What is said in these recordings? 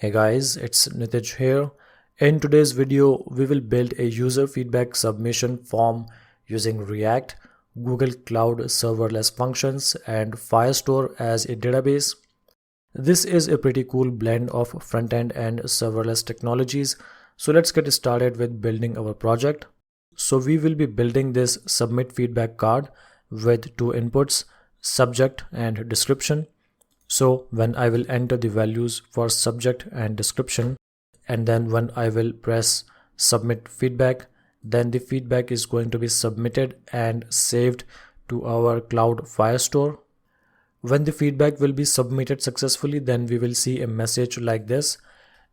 Hey guys, it's Nitij here. In today's video, we will build a user feedback submission form using React, Google Cloud serverless functions, and Firestore as a database. This is a pretty cool blend of front-end and serverless technologies. So let's get started with building our project. So we will be building this submit feedback card with two inputs, subject and description. So when I will enter the values for subject and description, and then when I will press submit feedback, then the feedback is going to be submitted and saved to our Cloud Firestore. When the feedback will be submitted successfully, then we will see a message like this.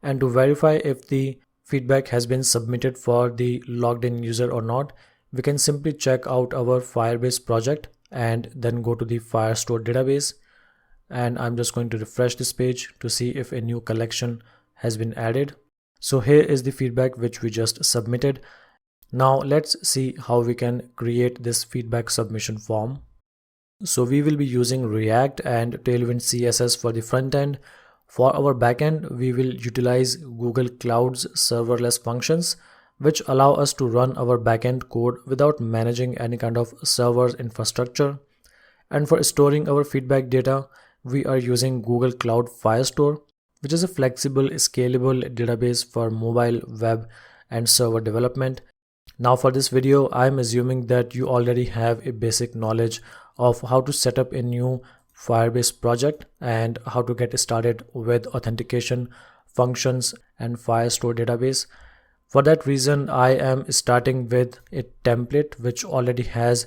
And to verify if the feedback has been submitted for the logged in user or not, we can simply check out our Firebase project and then go to the Firestore database. And I'm just going to refresh this page to see if a new collection has been added. So here is the feedback which we just submitted. Now let's see how we can create this feedback submission form. So we will be using React and Tailwind CSS for the front end. For our backend, we will utilize Google Cloud's serverless functions, which allow us to run our backend code without managing any kind of server infrastructure. And for storing our feedback data, we are using Google Cloud Firestore, which is a flexible, scalable database for mobile, web, and server development. Now for this video, I'm assuming that you already have a basic knowledge of how to set up a new Firebase project and how to get started with authentication functions and Firestore database. For that reason, I am starting with a template which already has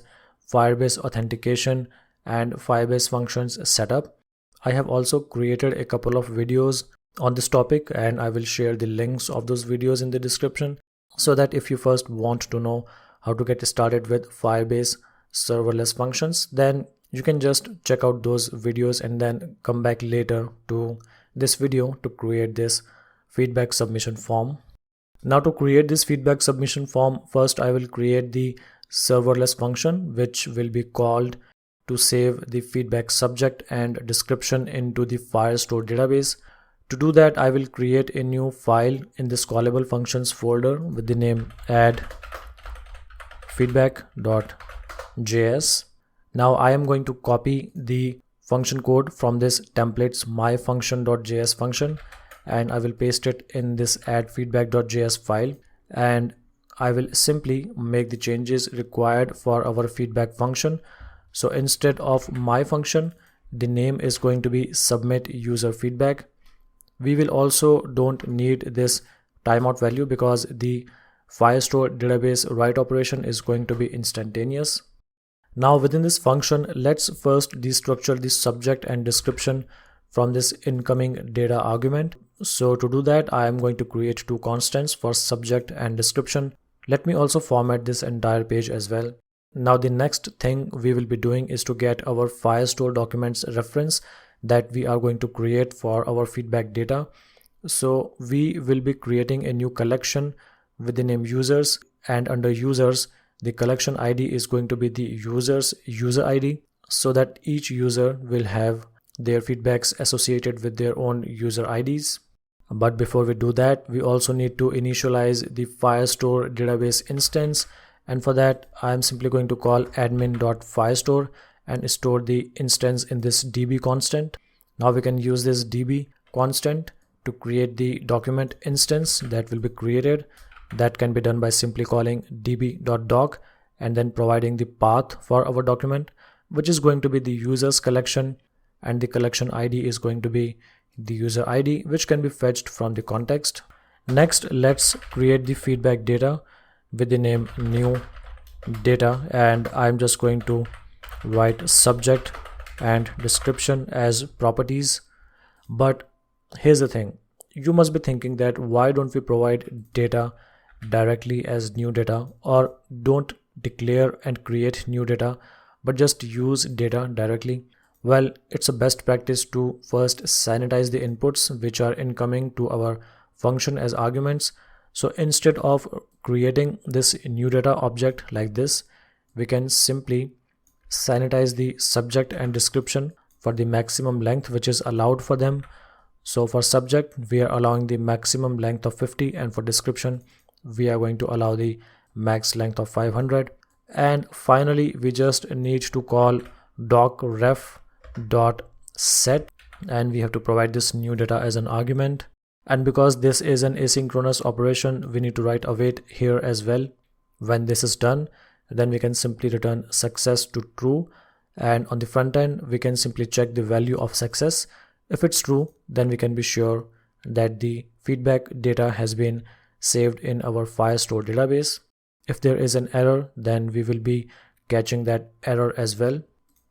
Firebase authentication and Firebase functions set up. I have also created a couple of videos on this topic, and I will share the links of those videos in the description, so that if you first want to know how to get started with Firebase serverless functions, then you can just check out those videos and then come back later to this video to create this feedback submission form. Now to create this feedback submission form, first I will create the serverless function which will be called to save the feedback subject and description into the Firestore database. To do that, I will create a new file in this callable functions folder with the name add feedback.js. Now I am going to copy the function code from this template's myfunction.js function, and I will paste it in this add feedback.js file, and I will simply make the changes required for our feedback function. So instead of my function, the name is going to be submit user feedback. We will also don't need this timeout value because the Firestore database write operation is going to be instantaneous. Now within this function, let's first destructure the subject and description from this incoming data argument. So to do that, I am going to create two constants for subject and description. Let me also format this entire page as well. Now the next thing we will be doing is to get our Firestore documents reference that we are going to create for our feedback data. So we will be creating a new collection with the name users, and under users, the collection ID is going to be the user's user ID, so that each user will have their feedbacks associated with their own user IDs. But before we do that, we also need to initialize the Firestore database instance. And for that, I am simply going to call admin.firestore and store the instance in this db constant. Now we can use this db constant to create the document instance that will be created. That can be done by simply calling db.doc and then providing the path for our document, which is going to be the users collection, and the collection ID is going to be the user ID, which can be fetched from the context. Next, let's create the feedback data with the name new data, and I'm just going to write subject and description as properties. But here's the thing, you must be thinking that why don't we provide data directly as new data, or don't declare and create new data but just use data directly? Well, it's a best practice to first sanitize the inputs which are incoming to our function as arguments. So instead of creating this new data object like this, we can simply sanitize the subject and description for the maximum length which is allowed for them. So for subject, we are allowing the maximum length of 50, and for description, we are going to allow the max length of 500. And finally, we just need to call docref.set, and we have to provide this new data as an argument. And because this is an asynchronous operation, we need to write await here as well. When this is done, then we can simply return success to true, and on the front end we can simply check the value of success. If it's true, then we can be sure that the feedback data has been saved in our Firestore database. If there is an error, then we will be catching that error as well.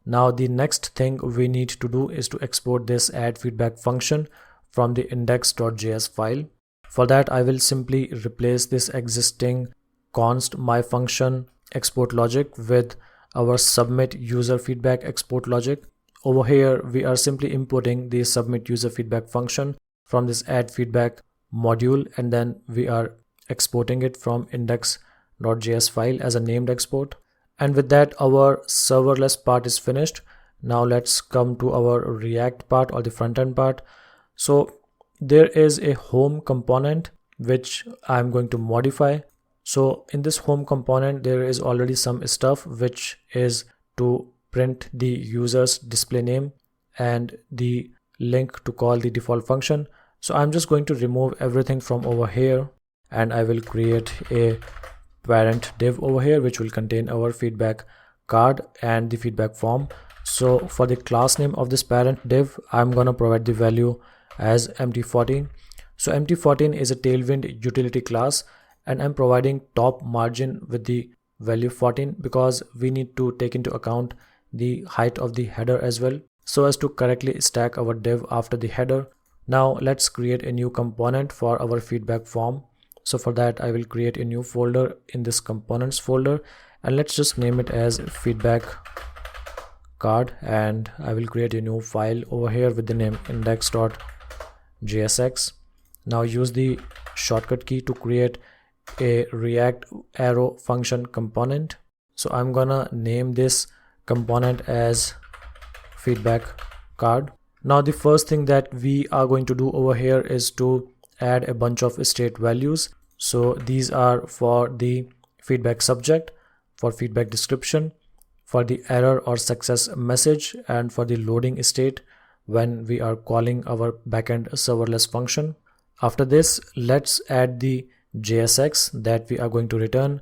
Now the next thing we need to do is to export this add feedback function from the index.js file. For that, I will simply replace this existing const my function export logic with our submit user feedback export logic. Over here, we are simply importing the submit user feedback function from this add feedback module, and then we are exporting it from index.js file as a named export. And with that, our serverless part is finished. Now let's come to our React part, or the front end part. So there is a home component which I'm going to modify. So in this home component, there is already some stuff which is to print the user's display name and the link to call the default function. So I'm just going to remove everything from over here, and I will create a parent div over here which will contain our feedback card and the feedback form. So for the class name of this parent div, I'm gonna provide the value as empty14. So empty14 is a Tailwind utility class, and I'm providing top margin with the value 14 because we need to take into account the height of the header as well, so as to correctly stack our div after the header. Now let's create a new component for our feedback form. So for that, I will create a new folder in this components folder, and let's just name it as feedback card, and I will create a new file over here with the name index.jsx. Now use the shortcut key to create a React arrow function component. So I'm gonna name this component as feedback card. Now the first thing that we are going to do over here is to add a bunch of state values. So these are for the feedback subject, for feedback description, for the error or success message, and for the loading state when we are calling our backend serverless function. After this, let's add the JSX that we are going to return.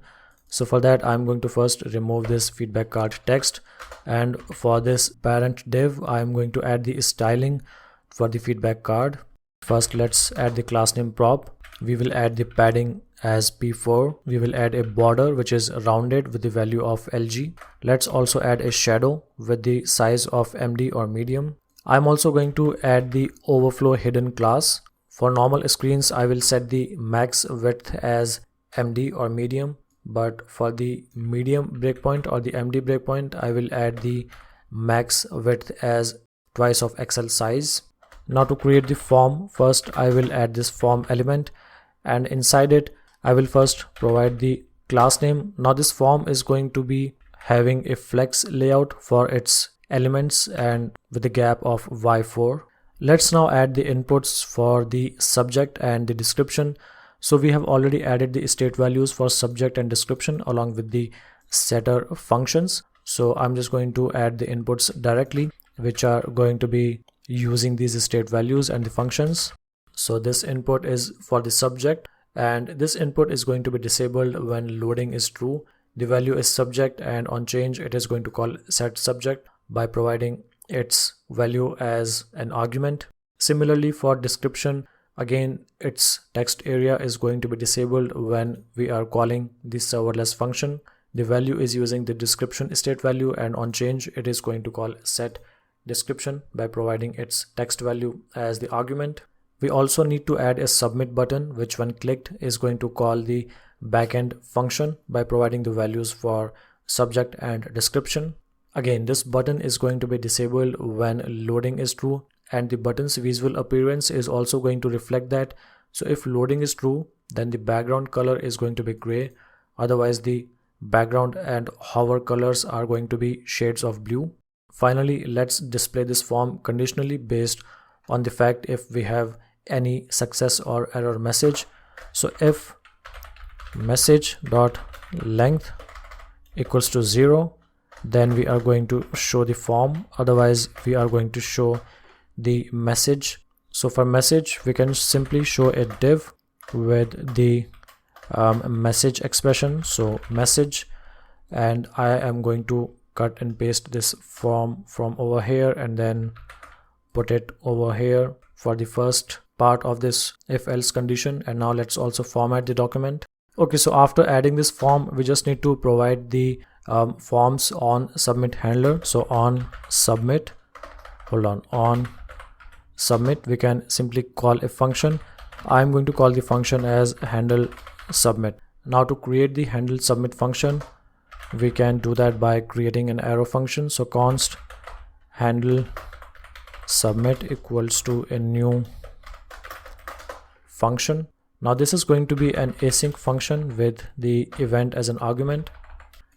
So for that, I'm going to first remove this feedback card text, and for this parent div, I'm going to add the styling for the feedback card. First, let's add the class name prop. We will add the padding as p4. We will add a border which is rounded with the value of lg. Let's also add a shadow with the size of md or medium. I'm also going to add the overflow hidden class. For normal screens, I will set the max width as md or medium, but for the medium breakpoint or the md breakpoint, I will add the max width as twice of XL size. Now to create the form, first I will add this form element, and inside it I will first provide the class name. Now this form is going to be having a flex layout for its elements and with a gap of y4. Let's now add the inputs for the subject and the description. So we have already added the state values for subject and description along with the setter functions. So I'm just going to add the inputs directly, which are going to be using these state values and the functions. So this input is for the subject, and this input is going to be disabled when loading is true. The value is subject, and on change it is going to call set subject by providing its value as an argument. Similarly for description, again its text area is going to be disabled when we are calling the serverless function. The value is using the description state value, and on change it is going to call set description by providing its text value as the argument. We also need to add a submit button, which when clicked is going to call the backend function by providing the values for subject and description. Again, this button is going to be disabled when loading is true, and the button's visual appearance is also going to reflect that. So if loading is true, then the background color is going to be gray. Otherwise, the background and hover colors are going to be shades of blue. Finally, let's display this form conditionally based on the fact if we have any success or error message. So if message dot length equals to 0, then we are going to show the form, otherwise we are going to show the message. So for message, we can simply show a div with the message expression, so message, and I am going to cut and paste this form from over here and then put it over here for the first part of this if else condition. And now let's also format the document. Okay, so after adding this form, we just need to provide the forms on submit handler. So on submit, on submit, we can simply call a function. I'm going to call the function as handle submit. Now to create the handle submit function, we can do that by creating an arrow function. So const handle submit equals to a new function. Now this is going to be an async function with the event as an argument.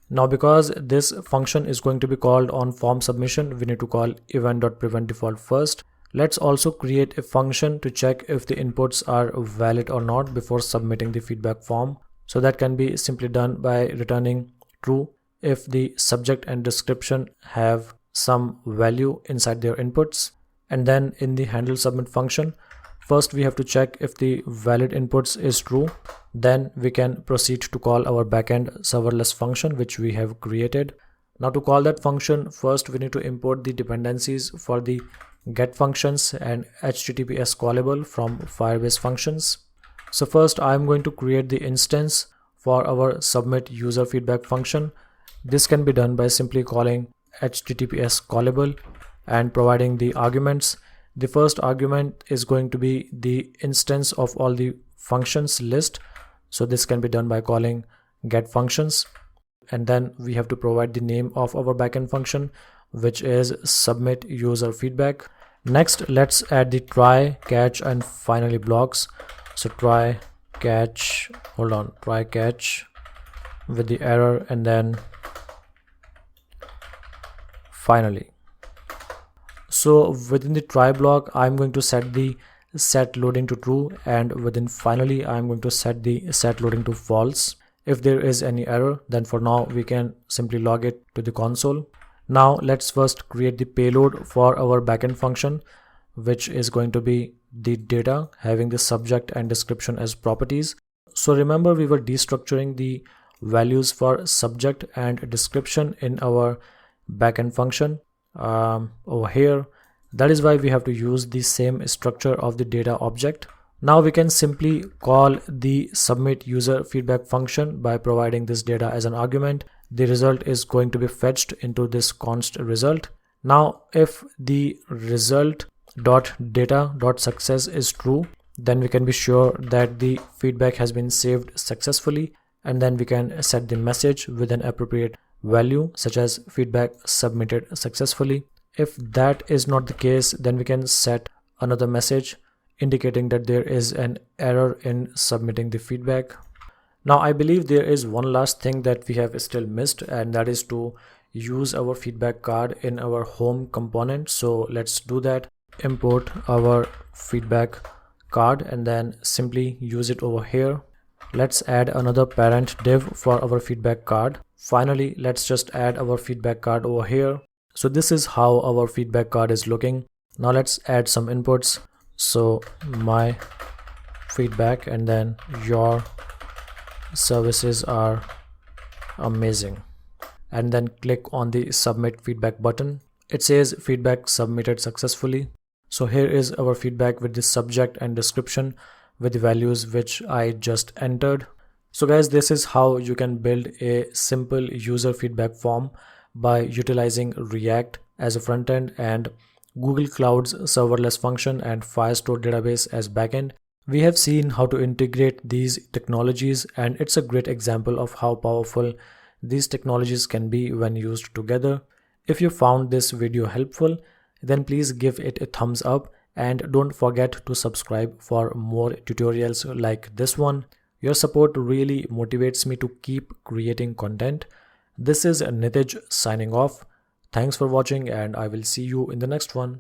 Now because this function is going to be called on form submission, we need to call event.preventDefault first. Let's also create a function to check if the inputs are valid or not before submitting the feedback form. So that can be simply done by returning true if the subject and description have some value inside their inputs. And then in the handle submit function, first we have to check if the valid inputs is true. Then we can proceed to call our backend serverless function which we have created. Now to call that function, first we need to import the dependencies for the get functions and HTTPS callable from Firebase functions. So first I'm going to create the instance for our submit user feedback function. This can be done by simply calling HTTPS callable and providing the arguments. The first argument is going to be the instance of all the functions list. So this can be done by calling get functions. And then we have to provide the name of our backend function, which is submit user feedback. Next, let's add the try, catch, and finally blocks. So try, catch, try, catch with the error and then finally. So within the try block, I'm going to set the set loading to true, and within finally, I'm going to set the set loading to false. If there is any error, then for now we can simply log it to the console. Now let's first create the payload for our backend function, which is going to be the data having the subject and description as properties. So remember, we were destructuring the values for subject and description in our backend function over here. That is why we have to use the same structure of the data object. Now we can simply call the submit user feedback function by providing this data as an argument. The result is going to be fetched into this const result. Now if the result dot data dot success is true, then we can be sure that the feedback has been saved successfully, and then we can set the message with an appropriate value such as feedback submitted successfully. If that is not the case, then we can set another message indicating that there is an error in submitting the feedback. Now I believe there is one last thing that we have still missed, and that is to use our feedback card in our home component. So let's do that. Import our feedback card and then simply use it over here. Let's add another parent div for our feedback card. Finally, let's just add our feedback card over here. So this is how our feedback card is looking. Now let's add some inputs. So my feedback and then your services are amazing, and then click on the submit feedback button. It says feedback submitted successfully. So here is our feedback with the subject and description with the values which I just entered. So guys, this is how you can build a simple user feedback form by utilizing React as a front end and Google Cloud's serverless function and Firestore database as backend. We have seen how to integrate these technologies, and it's a great example of how powerful these technologies can be when used together. If you found this video helpful, then please give it a thumbs up and don't forget to subscribe for more tutorials like this one. Your support really motivates me to keep creating content. This is Nitij signing off. Thanks for watching, and I will see you in the next one.